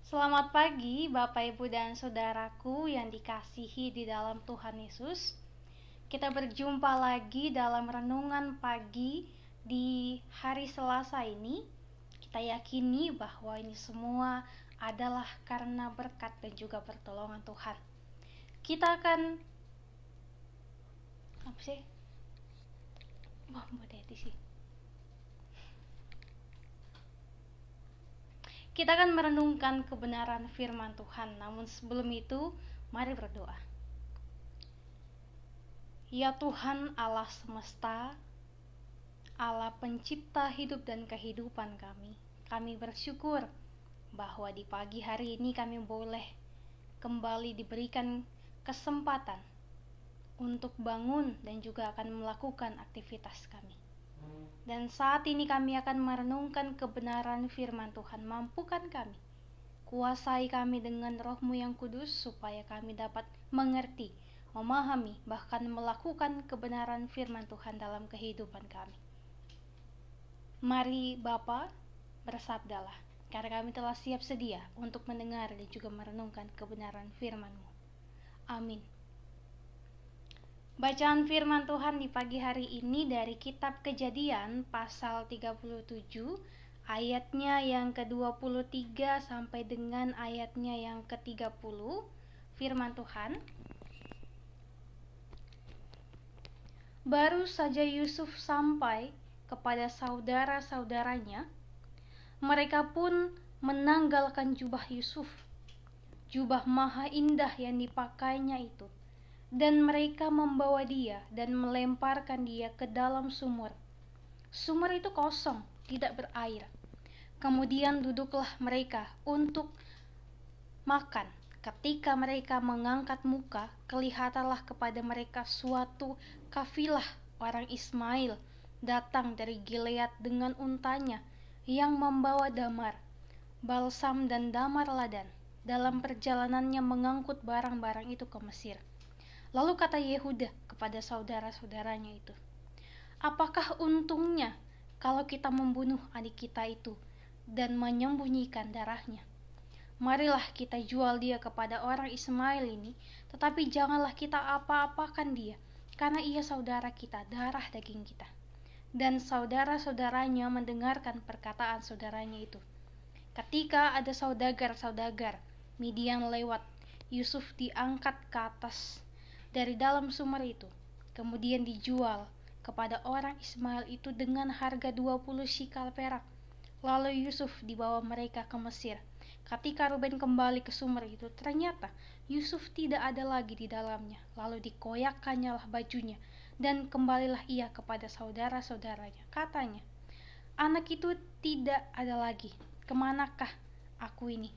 Selamat pagi Bapak Ibu dan Saudaraku yang dikasihi di dalam Tuhan Yesus. Kita berjumpa lagi dalam renungan pagi di hari Selasa ini. Kita yakini bahwa ini semua adalah karena berkat dan juga pertolongan Tuhan. Kita akan Kita akan merenungkan kebenaran firman Tuhan. Namun sebelum itu, mari berdoa. Ya Tuhan Allah semesta, Allah pencipta hidup dan kehidupan kami bersyukur bahwa di pagi hari ini kami boleh kembali diberikan kesempatan untuk bangun dan juga akan melakukan aktivitas kami. Dan saat ini kami akan merenungkan kebenaran firman Tuhan. Mampukan kami, kuasai kami dengan Roh-Mu yang kudus, supaya kami dapat mengerti, memahami, bahkan melakukan kebenaran firman Tuhan dalam kehidupan kami. Mari Bapa, bersabdalah, karena kami telah siap sedia untuk mendengar dan juga merenungkan kebenaran firman-Mu. Amin. Bacaan firman Tuhan di pagi hari ini dari kitab Kejadian pasal 37 ayatnya yang ke-23 sampai dengan ayatnya yang ke-30. Firman Tuhan: Baru saja Yusuf sampai kepada saudara-saudaranya, mereka pun menanggalkan jubah Yusuf, jubah maha indah yang dipakainya itu, dan mereka membawa dia dan melemparkan dia ke dalam sumur. Sumur itu kosong, tidak berair. Kemudian duduklah mereka untuk makan. Ketika mereka mengangkat muka, kelihatanlah kepada mereka suatu kafilah orang Ismail datang dari Gilead dengan untanya yang membawa damar, balsam dan damar ladan, dalam perjalanannya mengangkut barang-barang itu ke Mesir. Lalu kata Yehuda kepada saudara-saudaranya itu, apakah untungnya kalau kita membunuh adik kita itu dan menyembunyikan darahnya? Marilah kita jual dia kepada orang Ismail ini, tetapi janganlah kita apa-apakan dia, karena ia saudara kita, darah daging kita. Dan saudara-saudaranya mendengarkan perkataan saudaranya itu. Ketika ada saudagar Midian lewat, Yusuf diangkat ke atas dari dalam sumur itu, kemudian dijual kepada orang Ismail itu dengan harga 20 shikal perak. Lalu Yusuf dibawa mereka ke Mesir. Ketika Ruben kembali ke sumur itu, ternyata Yusuf tidak ada lagi di dalamnya. Lalu dikoyakkannya bajunya, dan kembalilah ia kepada saudara-saudaranya. Katanya, anak itu tidak ada lagi. Kemanakah aku ini?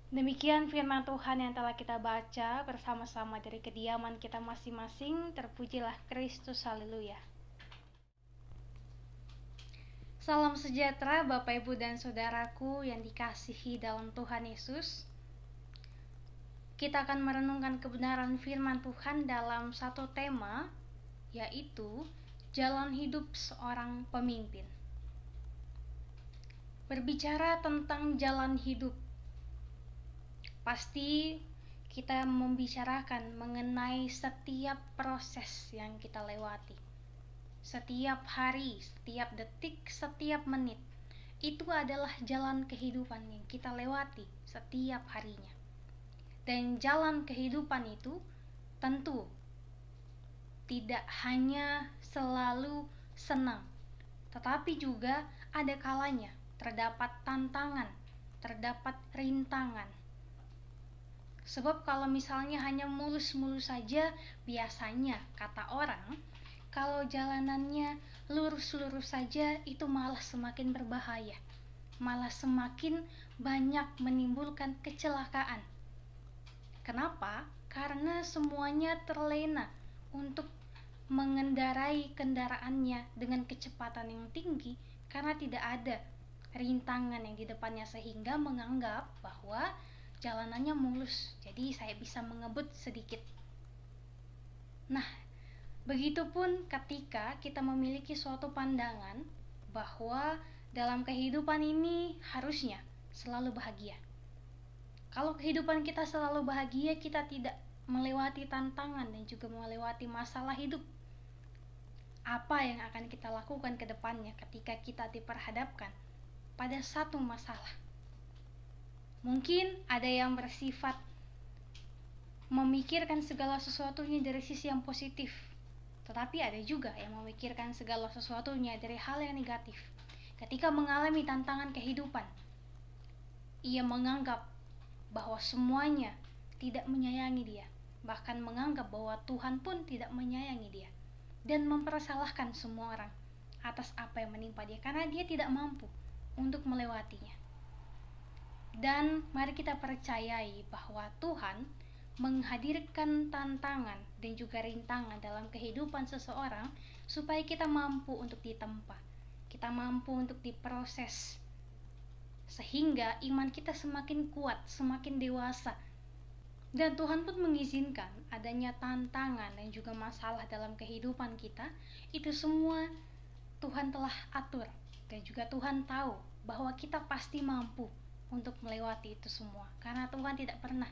Demikian firman Tuhan yang telah kita baca bersama-sama dari kediaman kita masing-masing. Terpujilah Kristus, haleluya. Salam sejahtera Bapak Ibu dan Saudaraku yang dikasihi dalam Tuhan Yesus. Kita akan merenungkan kebenaran firman Tuhan dalam satu tema, yaitu jalan hidup seorang pemimpin. Berbicara tentang jalan hidup, pasti kita membicarakan mengenai setiap proses yang kita lewati. Setiap hari, setiap detik, setiap menit, itu adalah jalan kehidupan yang kita lewati setiap harinya. Dan jalan kehidupan itu tentu tidak hanya selalu senang, tetapi juga ada kalanya terdapat tantangan, terdapat rintangan. Sebab kalau misalnya hanya mulus-mulus saja, biasanya kata orang, kalau jalanannya lurus-lurus saja itu malah semakin berbahaya, malah semakin banyak menimbulkan kecelakaan. Kenapa? Karena semuanya terlena untuk mengendarai kendaraannya dengan kecepatan yang tinggi, karena tidak ada rintangan yang di depannya, sehingga menganggap bahwa jalanannya mulus, jadi saya bisa mengebut sedikit. Nah, begitupun ketika kita memiliki suatu pandangan bahwa dalam kehidupan ini harusnya selalu bahagia. Kalau kehidupan kita selalu bahagia, kita tidak melewati tantangan dan juga melewati masalah hidup. Apa yang akan kita lakukan ke depannya ketika kita diperhadapkan pada satu masalah? Mungkin ada yang bersifat memikirkan segala sesuatunya dari sisi yang positif, tetapi ada juga yang memikirkan segala sesuatunya dari hal yang negatif. Ketika mengalami tantangan kehidupan, ia menganggap bahwa semuanya tidak menyayangi dia, bahkan menganggap bahwa Tuhan pun tidak menyayangi dia, dan mempersalahkan semua orang atas apa yang menimpa dia karena dia tidak mampu untuk melewatinya. Dan mari kita percayai bahwa Tuhan menghadirkan tantangan dan juga rintangan dalam kehidupan seseorang supaya kita mampu untuk ditempa, kita mampu untuk diproses, sehingga iman kita semakin kuat, semakin dewasa. Dan Tuhan pun mengizinkan adanya tantangan dan juga masalah dalam kehidupan kita. Itu semua Tuhan telah atur, dan juga Tuhan tahu bahwa kita pasti mampu untuk melewati itu semua, karena Tuhan tidak pernah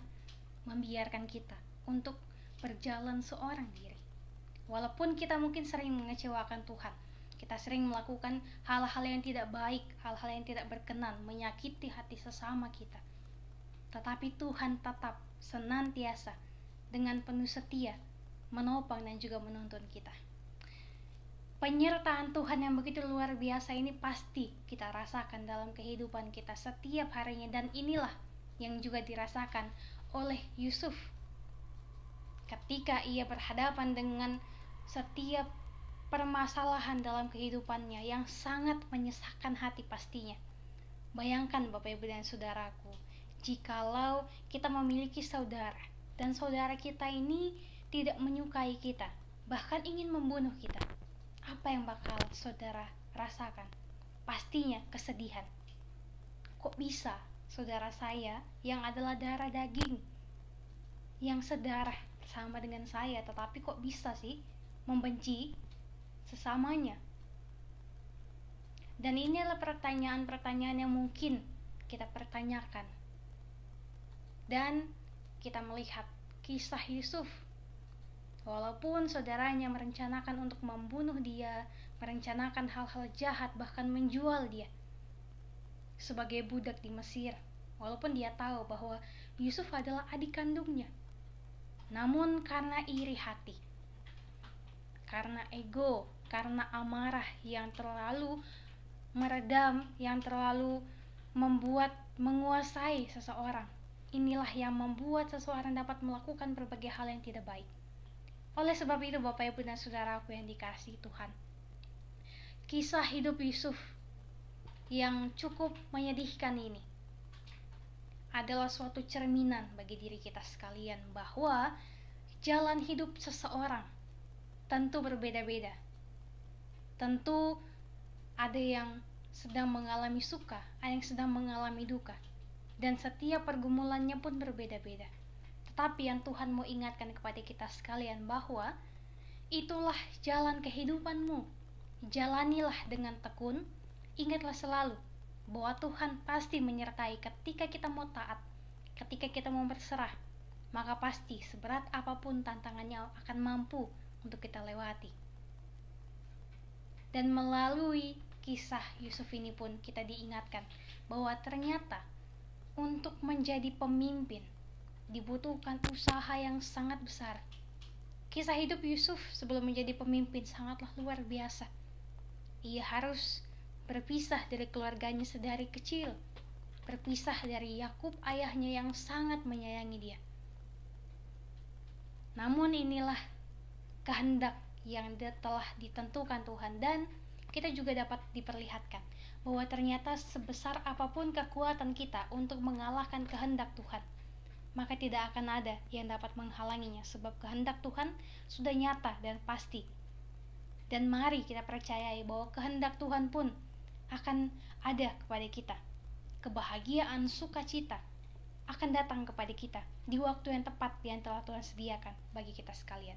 membiarkan kita untuk berjalan seorang diri. Walaupun kita mungkin sering mengecewakan Tuhan, kita sering melakukan hal-hal yang tidak baik, hal-hal yang tidak berkenan, menyakiti hati sesama kita, tetapi Tuhan tetap senantiasa dengan penuh setia menopang dan juga menuntun kita. Penyertaan Tuhan yang begitu luar biasa ini pasti kita rasakan dalam kehidupan kita setiap harinya, dan inilah yang juga dirasakan oleh Yusuf ketika ia berhadapan dengan setiap permasalahan dalam kehidupannya yang sangat menyesakkan hati pastinya. Bayangkan Bapak Ibu dan Saudaraku, jikalau kita memiliki saudara dan saudara kita ini tidak menyukai kita, bahkan ingin membunuh kita, apa yang bakal saudara rasakan? Pastinya kesedihan. Kok bisa saudara saya yang adalah darah daging, yang sedarah sama dengan saya, tetapi kok bisa sih membenci sesamanya? Dan ini adalah pertanyaan-pertanyaan yang mungkin kita pertanyakan. Dan kita melihat kisah Yusuf. Walaupun saudaranya merencanakan untuk membunuh dia, merencanakan hal-hal jahat, bahkan menjual dia sebagai budak di Mesir, walaupun dia tahu bahwa Yusuf adalah adik kandungnya, namun karena iri hati, karena ego, karena amarah yang terlalu meredam, yang terlalu membuat menguasai seseorang, inilah yang membuat seseorang dapat melakukan berbagai hal yang tidak baik. Oleh sebab itu Bapak Ibu dan Saudaraku yang dikasihi Tuhan, kisah hidup Yusuf yang cukup menyedihkan ini adalah suatu cerminan bagi diri kita sekalian bahwa jalan hidup seseorang tentu berbeda-beda. Tentu ada yang sedang mengalami suka, ada yang sedang mengalami duka, dan setiap pergumulannya pun berbeda-beda. Tetapi yang Tuhan mau ingatkan kepada kita sekalian bahwa itulah jalan kehidupanmu. Jalanilah dengan tekun. Ingatlah selalu bahwa Tuhan pasti menyertai ketika kita mau taat, ketika kita mau berserah, maka pasti seberat apapun tantangannya akan mampu untuk kita lewati. Dan melalui kisah Yusuf ini pun kita diingatkan bahwa ternyata untuk menjadi pemimpin dibutuhkan usaha yang sangat besar. Kisah hidup Yusuf sebelum menjadi pemimpin sangatlah luar biasa. Ia harus berpisah dari keluarganya sedari kecil, berpisah dari Yakub ayahnya yang sangat menyayangi dia. Namun inilah kehendak yang telah ditentukan Tuhan, dan kita juga dapat diperlihatkan bahwa ternyata sebesar apapun kekuatan kita untuk mengalahkan kehendak Tuhan, maka tidak akan ada yang dapat menghalanginya, sebab kehendak Tuhan sudah nyata dan pasti. Dan mari kita percayai bahwa kehendak Tuhan pun akan ada kepada kita. Kebahagiaan, sukacita akan datang kepada kita di waktu yang tepat yang telah Tuhan sediakan bagi kita sekalian.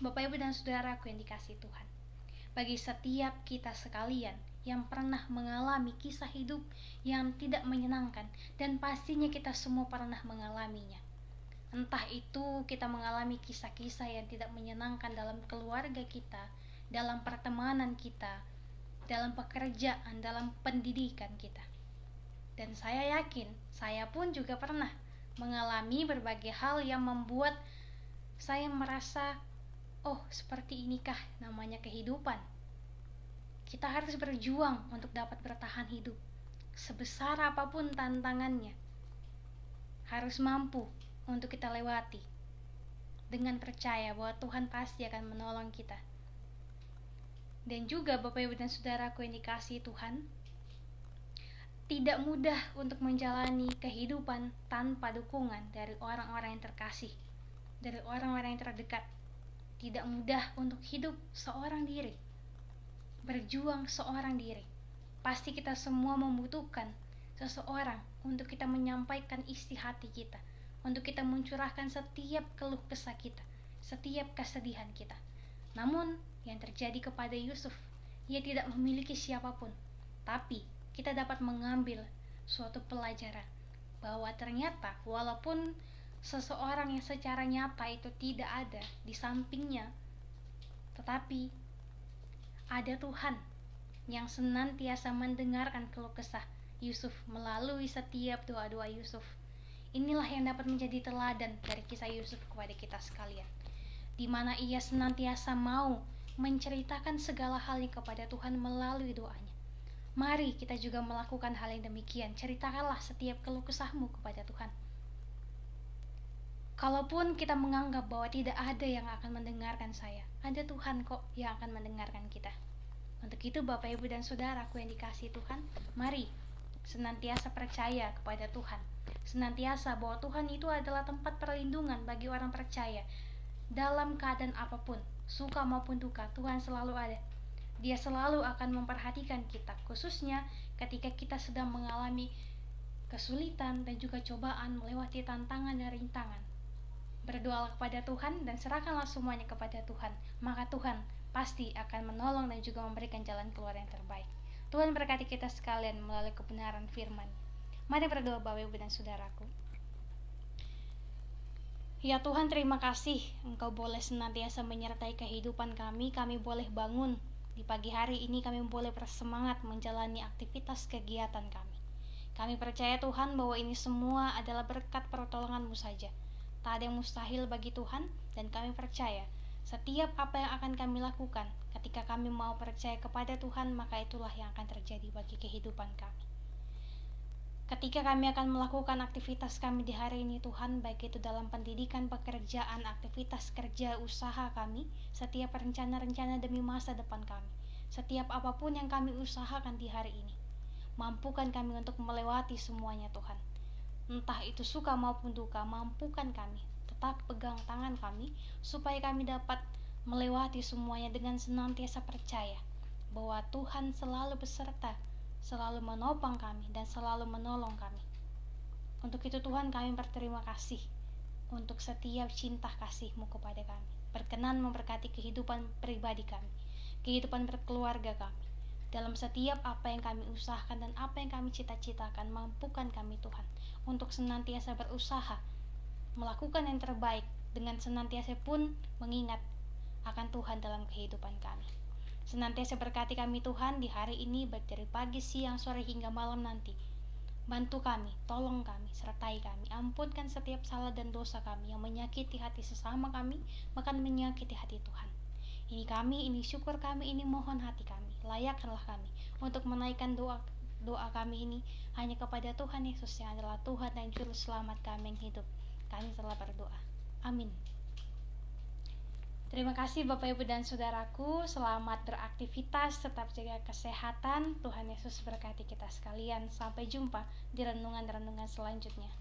Bapak Ibu dan Saudaraku yang dikasihi Tuhan, bagi setiap kita sekalian yang pernah mengalami kisah hidup yang tidak menyenangkan, dan pastinya kita semua pernah mengalaminya. Entah itu kita mengalami kisah-kisah yang tidak menyenangkan dalam keluarga kita, dalam pertemanan kita, dalam pekerjaan, dalam pendidikan kita. Dan saya yakin, saya pun juga pernah mengalami berbagai hal yang membuat saya merasa, oh, seperti inikah namanya kehidupan. Kita harus berjuang untuk dapat bertahan hidup. Sebesar apapun tantangannya, harus mampu untuk kita lewati dengan percaya bahwa Tuhan pasti akan menolong kita. Dan juga Bapak Ibu dan Saudaraku yang dikasihi Tuhan, tidak mudah untuk menjalani kehidupan tanpa dukungan dari orang-orang yang terkasih, dari orang-orang yang terdekat. Tidak mudah untuk hidup seorang diri, berjuang seorang diri. Pasti kita semua membutuhkan seseorang untuk kita menyampaikan isi hati kita, untuk kita mencurahkan setiap keluh kesah kita, setiap kesedihan kita. Namun yang terjadi kepada Yusuf, ia tidak memiliki siapapun, tapi kita dapat mengambil suatu pelajaran bahwa ternyata walaupun seseorang yang secara nyata itu tidak ada di sampingnya, tetapi ada Tuhan yang senantiasa mendengarkan keluh kesah Yusuf melalui setiap doa-doa Yusuf. Inilah yang dapat menjadi teladan dari kisah Yusuf kepada kita sekalian, di mana ia senantiasa mau menceritakan segala halnya kepada Tuhan melalui doanya. Mari kita juga melakukan hal yang demikian. Ceritakanlah setiap keluh kesahmu kepada Tuhan. Kalaupun kita menganggap bahwa tidak ada yang akan mendengarkan saya, ada Tuhan kok yang akan mendengarkan kita. Untuk itu Bapak Ibu dan Saudaraku yang dikasihi Tuhan, mari senantiasa percaya kepada Tuhan. Senantiasa bahwa Tuhan itu adalah tempat perlindungan bagi orang percaya. Dalam keadaan apapun, suka maupun duka, Tuhan selalu ada. Dia selalu akan memperhatikan kita, khususnya ketika kita sedang mengalami kesulitan dan juga cobaan, melewati tantangan dan rintangan. Berdoalah kepada Tuhan dan serahkanlah semuanya kepada Tuhan, maka Tuhan pasti akan menolong dan juga memberikan jalan keluar yang terbaik. Tuhan berkati kita sekalian melalui kebenaran firman. Mari berdoa Bapak Ibu dan Saudaraku. Ya Tuhan, terima kasih Engkau boleh senantiasa menyertai kehidupan kami. Kami boleh bangun di pagi hari ini, kami boleh bersemangat menjalani aktivitas kegiatan kami. Kami percaya Tuhan bahwa ini semua adalah berkat pertolongan-Mu saja. Tak ada yang mustahil bagi Tuhan, dan kami percaya setiap apa yang akan kami lakukan ketika kami mau percaya kepada Tuhan, maka itulah yang akan terjadi bagi kehidupan kami. Ketika kami akan melakukan aktivitas kami di hari ini Tuhan, baik itu dalam pendidikan, pekerjaan, aktivitas kerja, usaha kami, setiap rencana-rencana demi masa depan kami, setiap apapun yang kami usahakan di hari ini, mampukan kami untuk melewati semuanya Tuhan. Entah itu suka maupun duka, mampukan kami, tetap pegang tangan kami, supaya kami dapat melewati semuanya dengan senantiasa percaya bahwa Tuhan selalu beserta, selalu menopang kami, dan selalu menolong kami. Untuk itu Tuhan, kami berterima kasih untuk setiap cinta kasih-Mu kepada kami. Berkenan memberkati kehidupan pribadi kami, kehidupan berkeluarga kami. Dalam setiap apa yang kami usahakan dan apa yang kami cita-citakan, mampukan kami Tuhan untuk senantiasa berusaha melakukan yang terbaik, dengan senantiasa pun mengingat akan Tuhan dalam kehidupan kami. Senantiasa berkati kami Tuhan di hari ini, baik dari pagi, siang, sore hingga malam nanti. Bantu kami, tolong kami, sertai kami. Ampunkan setiap salah dan dosa kami yang menyakiti hati sesama kami, bahkan menyakiti hati Tuhan. Ini kami, ini syukur kami, ini mohon hati kami. Layakkanlah kami untuk menaikkan doa kami ini hanya kepada Tuhan Yesus yang adalah Tuhan dan Juru Selamat kami yang hidup. Kami telah berdoa. Amin. Terima kasih Bapak Ibu dan Saudaraku. Selamat beraktivitas, tetap jaga kesehatan. Tuhan Yesus berkati kita sekalian. Sampai jumpa di renungan-renungan selanjutnya.